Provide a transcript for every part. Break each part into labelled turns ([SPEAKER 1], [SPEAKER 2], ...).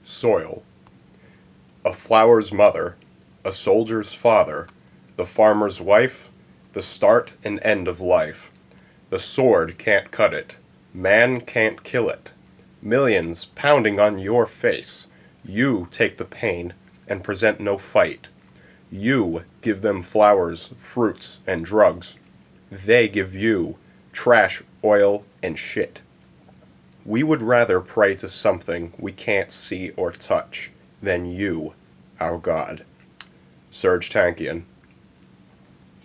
[SPEAKER 1] Soil. A flower's mother, a soldier's father, the farmer's wife, the start and end of life. The sword can't cut it. Man can't kill it. Millions pounding on your face. You take the pain and present no fight. You give them flowers, fruits, and drugs. They give you trash, oil, and shit. We would rather pray to something we can't see or touch than you, our God. Serj Tankian.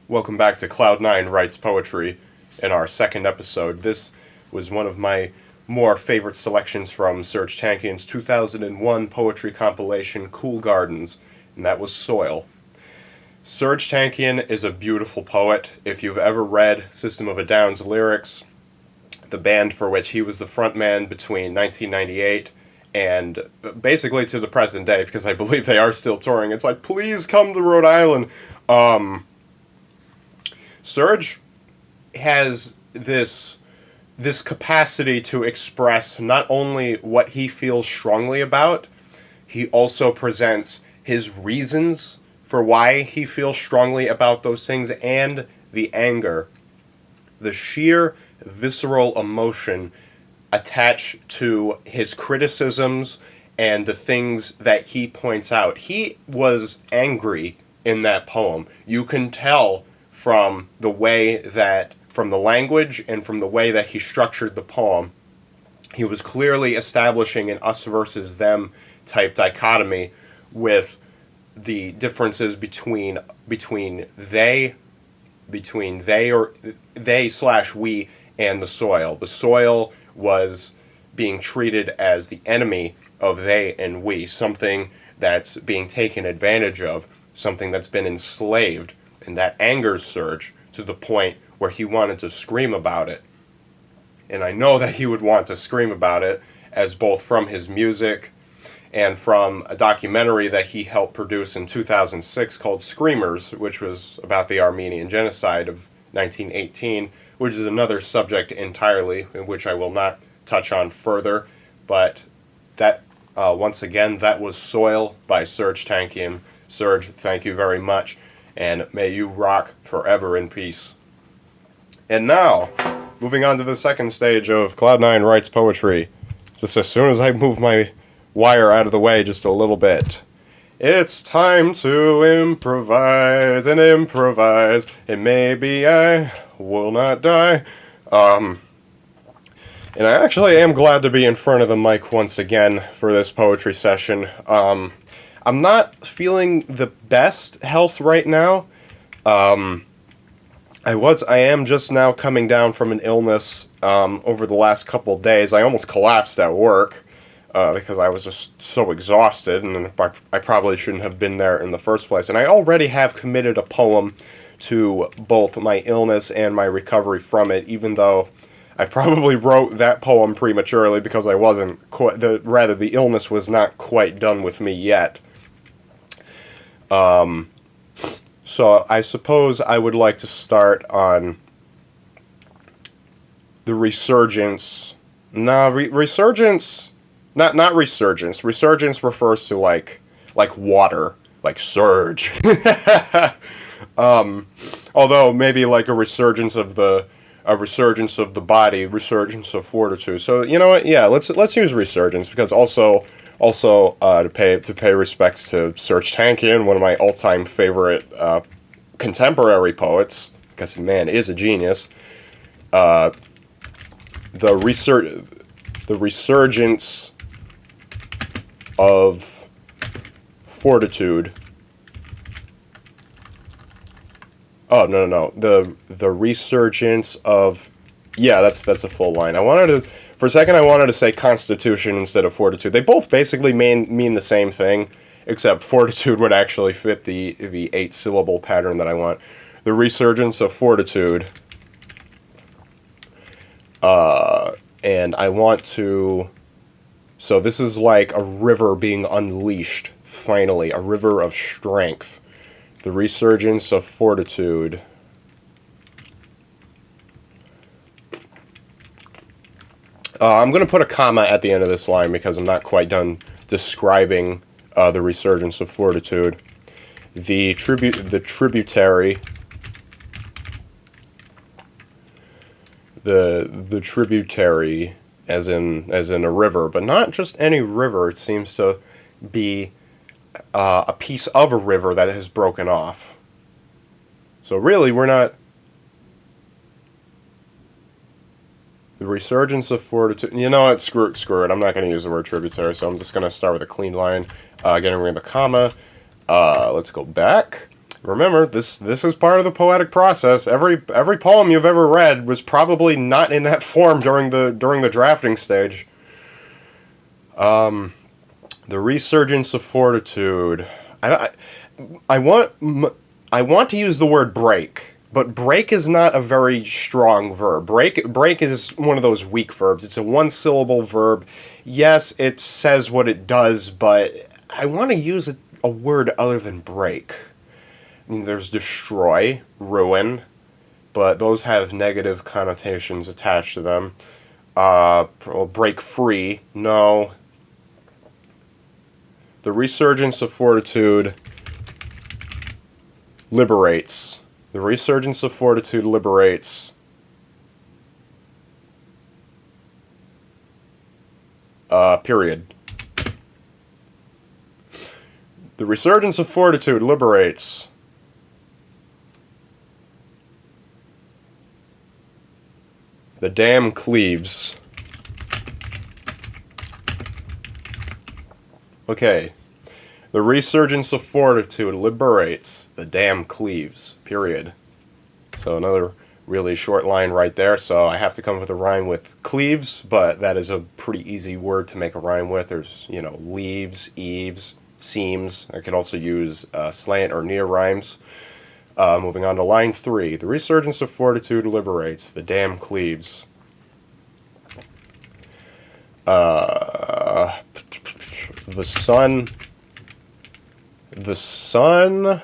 [SPEAKER 1] Welcome back to Clowd9 Writes Poetry. In our second episode, this was one of my more favorite selections from Serj Tankian's 2001 poetry compilation, Cool Gardens, and that was Soil. Serj Tankian is a beautiful poet. If you've ever read System of a Down's lyrics, the band for which he was the frontman between 1998 and basically to the present day, because I believe they are still touring. It's like, please come to Rhode Island. Serj has this capacity to express not only what he feels strongly about, he also presents his reasons for why he feels strongly about those things, and the anger, the sheer visceral emotion attached to his criticisms and the things that he points out. He was angry in that poem. You can tell from the language and from the way that he structured the poem. He was clearly establishing an us versus them type dichotomy with the differences between they slash we and the soil. The soil was being treated as the enemy of they and we, something that's being taken advantage of, something that's been enslaved, and that angers Serj to the point where he wanted to scream about it. And I know that he would want to scream about it, as both from his music and from a documentary that he helped produce in 2006 called Screamers, which was about the Armenian genocide of 1918, which is another subject entirely, in which I will not touch on further. But that, once again, that was Soil by Serj Tankian. Serj, thank you very much, and may you rock forever in peace. And now, moving on to the second stage of Clowd9 Writes Poetry. Just as soon as I move my wire out of the way just a little bit. It's time to improvise and improvise, and maybe I will not die. And I actually am glad to be in front of the mic once again for this poetry session. I'm not feeling the best health right now. I am just now coming down from an illness over the last couple of days. I almost collapsed at work. Because I was just so exhausted, and I probably shouldn't have been there in the first place. And I already have committed a poem to both my illness and my recovery from it, even though I probably wrote that poem prematurely because I wasn't the illness was not quite done with me yet. So I suppose I would like to start on the resurgence. Resurgence. Not resurgence. Resurgence refers to like water, like surge. Although maybe like a resurgence of the body, resurgence of fortitude. So you know what? Yeah, let's use resurgence, because also to pay respects to Serj Tankian, one of my all-time favorite contemporary poets, because man is a genius. The resurgence of fortitude. Oh, no. The resurgence of... Yeah, that's a full line. For a second, I wanted to say constitution instead of fortitude. They both basically mean the same thing, except fortitude would actually fit the 8-syllable pattern that I want. The resurgence of fortitude. And I want to... So this is like a river being unleashed, finally, a river of strength. The resurgence of fortitude. I'm going to put a comma at the end of this line because I'm not quite done describing the resurgence of fortitude. The tributary, the tributary, as in a river, but not just any river. It seems to be a piece of a river that has broken off. So really, we're not. The resurgence of fortitude. You know what? Screw it. I'm not going to use the word tributary, so I'm just going to start with a clean line, getting rid of the comma. Let's go back. Remember, this is part of the poetic process. Every poem you've ever read was probably not in that form during the drafting stage. The resurgence of fortitude. I want to use the word break. But break is not a very strong verb. Break is one of those weak verbs. It's a one-syllable verb. Yes, it says what it does, but I want to use a word other than break. I mean, there's destroy, ruin, but those have negative connotations attached to them. Break free, no. The resurgence of fortitude liberates. The resurgence of fortitude liberates. Period. The resurgence of fortitude liberates. The dam cleaves. Okay. The resurgence of fortitude liberates. The dam cleaves. Period. So another really short line right there. So I have to come up with a rhyme with cleaves, but that is a pretty easy word to make a rhyme with. There's, leaves, eaves, seams. I could also use slant or near rhymes. Moving on to line 3. The resurgence of fortitude liberates. The dam cleaves. The sun. The sun.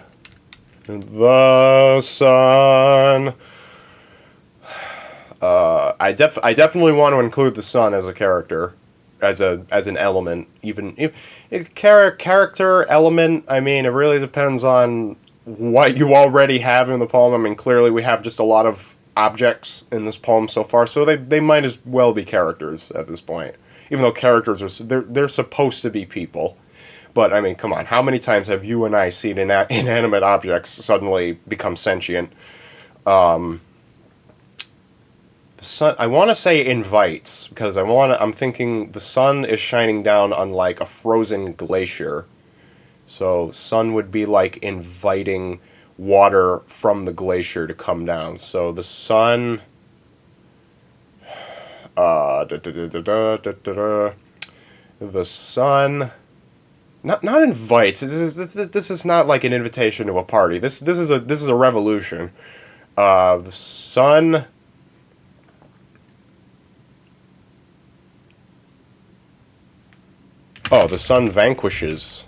[SPEAKER 1] I definitely want to include the sun as a character, as an element. Even if character element. I mean, it really depends on what you already have in the poem. I mean, clearly we have just a lot of objects in this poem so far, so they might as well be characters at this point. Even though characters they're supposed to be people. But, I mean, come on. How many times have you and I seen inanimate objects suddenly become sentient? The sun, I want to say invites, because I'm thinking the sun is shining down on, like, a frozen glacier. So, sun would be, like, inviting water from the glacier to come down. So, the sun... The sun... Not invites. This is not like an invitation to a party. This is a revolution. The sun. Oh, the sun vanquishes.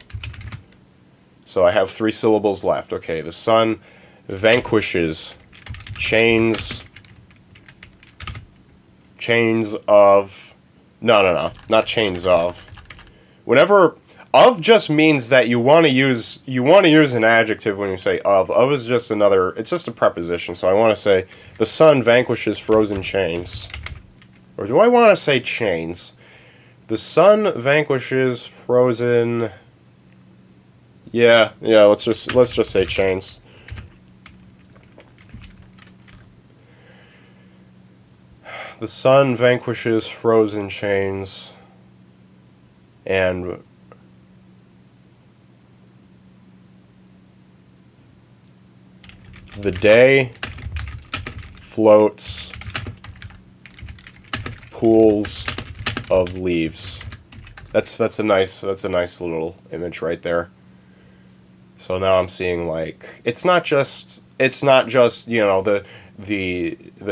[SPEAKER 1] So I have 3 syllables left. Okay, the sun vanquishes chains of. No, not chains of. Whenever. Of just means that you want to use an adjective when you say of. Of is just it's just a preposition. So I want to say the sun vanquishes frozen chains. Or do I want to say chains? The sun vanquishes frozen. Yeah, let's just say chains. The sun vanquishes frozen chains. And the day floats pools of leaves. That's a nice little image right there. So now I'm seeing, like, it's not just the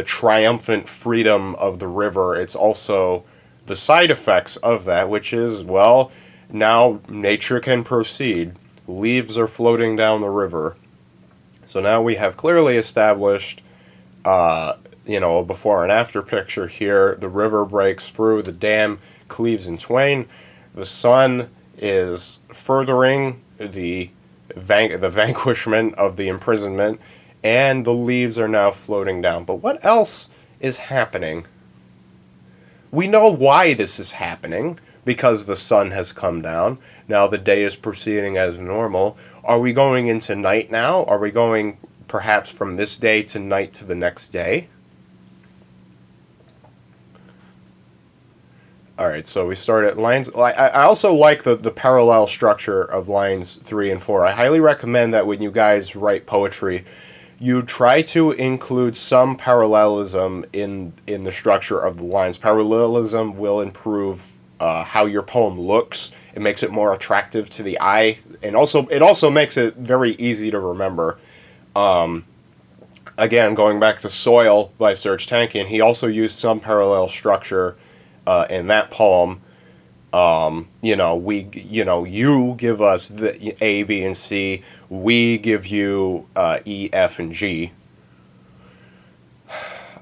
[SPEAKER 1] triumphant freedom of the river. It's also the side effects of that, which is, well, now nature can proceed. Leaves are floating down the river. So now we have clearly established, a before and after picture here. The river breaks through, the dam cleaves in twain. The sun is furthering the vanquishment of the imprisonment, and the leaves are now floating down. But what else is happening? We know why this is happening, because the sun has come down. Now the day is proceeding as normal. Are we going into night now? Are we going perhaps from this day to night to the next day? Alright, so we start at lines... I also like the parallel structure of lines 3 and 4. I highly recommend that when you guys write poetry, you try to include some parallelism in the structure of the lines. Parallelism will improve how your poem looks. It makes it more attractive to the eye, and it also makes it very easy to remember. Again, going back to Soil by Serj Tankian, he also used some parallel structure in that poem. You give us the A, B, and C. We give you E, F, and G.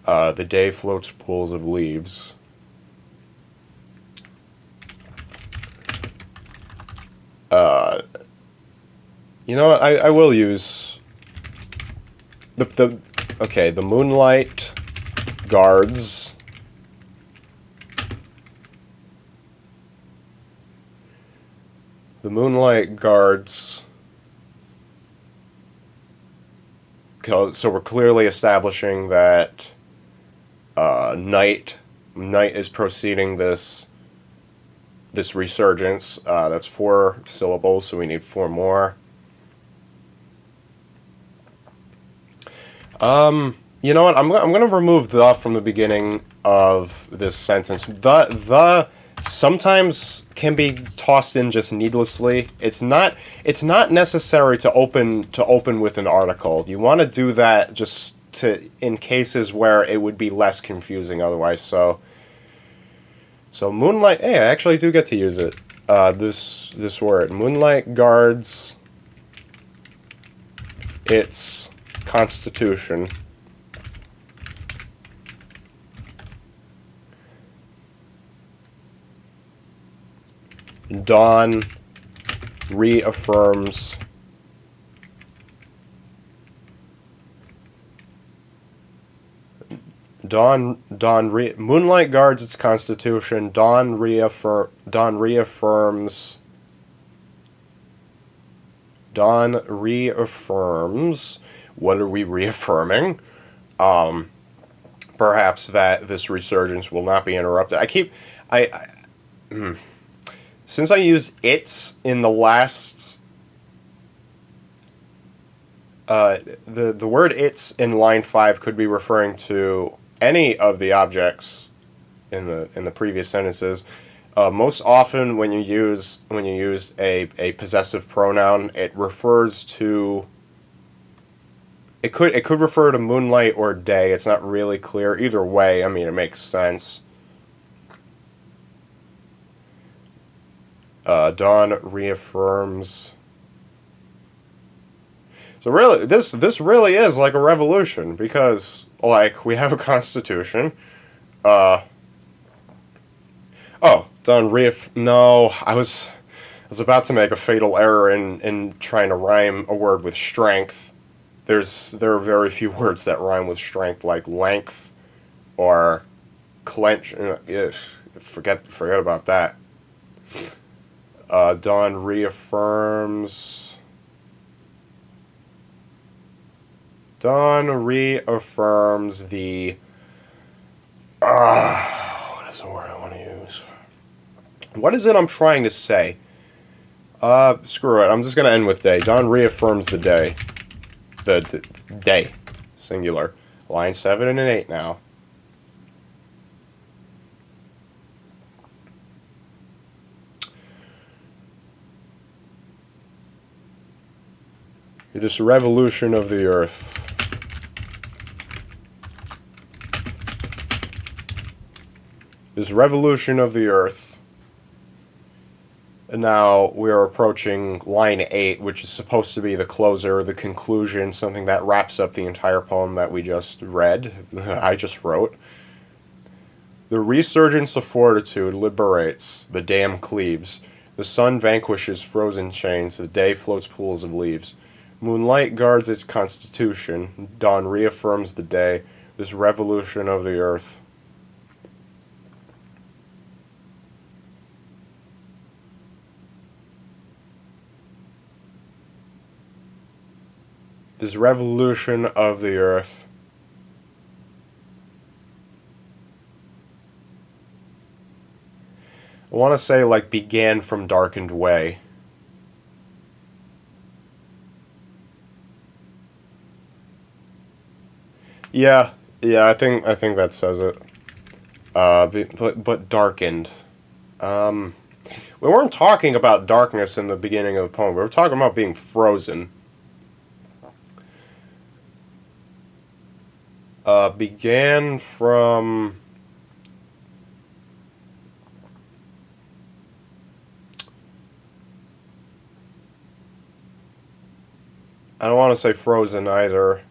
[SPEAKER 1] The day floats pools of leaves. You know what? I will use the moonlight guards. The moonlight guards. So we're clearly establishing that night is proceeding this resurgence. That's 4 syllables, so we need 4 more. You know what? I'm going to remove the from the beginning of this sentence. The sometimes can be tossed in just needlessly. It's not necessary to open with an article. You want to do that just in cases where it would be less confusing otherwise. So moonlight. Hey, I actually do get to use it. This word, moonlight, guards its constitution. Dawn reaffirms moonlight guards its constitution. Dawn reaffirms what are we reaffirming? Perhaps that this resurgence will not be interrupted. Since I used its in the last, the word its in line 5 could be referring to any of the objects in the previous sentences. Most often, when you use a possessive pronoun, it refers to. It could refer to moonlight or day. It's not really clear. Either way, I mean, it makes sense. Dawn reaffirms. So really, this really is like a revolution, because like we have a constitution. Dawn No, I was about to make a fatal error in trying to rhyme a word with strength. There are very few words that rhyme with strength, like length or clench. Forget about that. Dawn reaffirms. The. What is the word I want to use? What is it I'm trying to say? Screw it. I'm just gonna end with day. Dawn reaffirms the day. The day, singular. Line 7 and 8 now. This revolution of the earth. This revolution of the earth. And now we're approaching line 8, which is supposed to be the closer, the conclusion, something that wraps up the entire poem that we just read, I just wrote. The resurgence of fortitude liberates, the dam cleaves. The sun vanquishes frozen chains, the day floats pools of leaves. Moonlight guards its constitution, dawn reaffirms the day, this revolution of the earth. This revolution of the earth. I want to say like began from darkened way. Yeah, I think that says it. But darkened. Um, we weren't talking about darkness in the beginning of the poem. We were talking about being frozen. Began from. I don't want to say frozen either.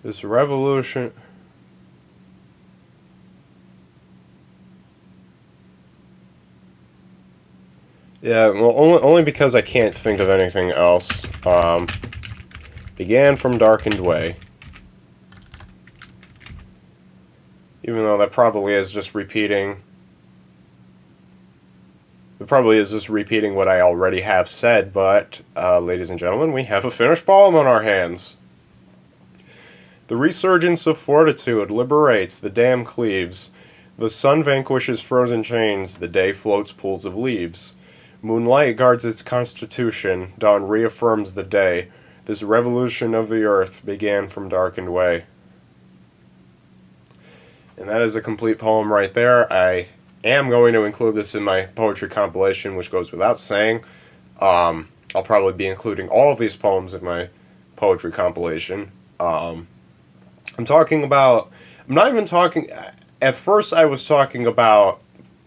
[SPEAKER 1] This revolution. Yeah, well, only because I can't think of anything else. Began from darkened way. Even though that probably is just repeating. It probably is just repeating what I already have said, but, ladies and gentlemen, we have a finished poem on our hands. The resurgence of fortitude liberates, the dam cleaves. The sun vanquishes frozen chains, the day floats pools of leaves. Moonlight guards its constitution, dawn reaffirms the day. This revolution of the earth began from darkened way. And that is a complete poem right there. I am going to include this in my poetry compilation, which goes without saying. I'll probably be including all of these poems in my poetry compilation. I'm not even talking, at first I was talking about,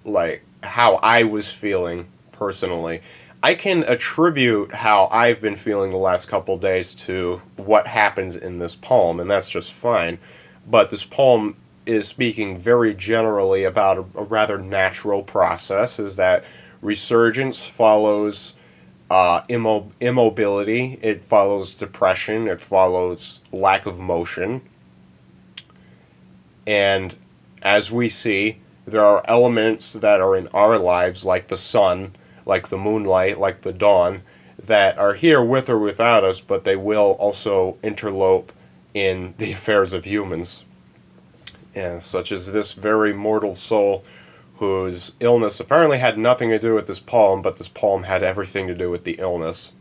[SPEAKER 1] like, how I was feeling personally. I can attribute how I've been feeling the last couple days to what happens in this poem, and that's just fine. But this poem is speaking very generally about a rather natural process, is that resurgence follows immobility, it follows depression, it follows lack of motion. And as we see, there are elements that are in our lives, like the sun, like the moonlight, like the dawn, that are here with or without us, but they will also interlope in the affairs of humans. And such as this very mortal soul whose illness apparently had nothing to do with this poem, but this poem had everything to do with the illness.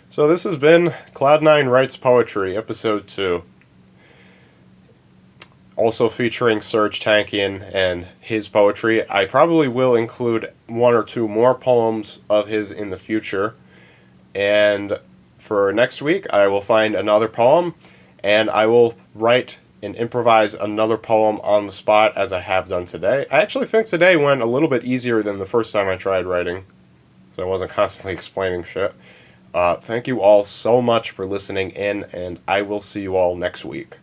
[SPEAKER 1] So this has been Cloud9 Writes Poetry, Episode 2. Also featuring Serj Tankian and his poetry. I probably will include one or two more poems of his in the future. And for next week, I will find another poem, and I will write and improvise another poem on the spot as I have done today. I actually think today went a little bit easier than the first time I tried writing, so I wasn't constantly explaining shit. Thank you all so much for listening in, and I will see you all next week.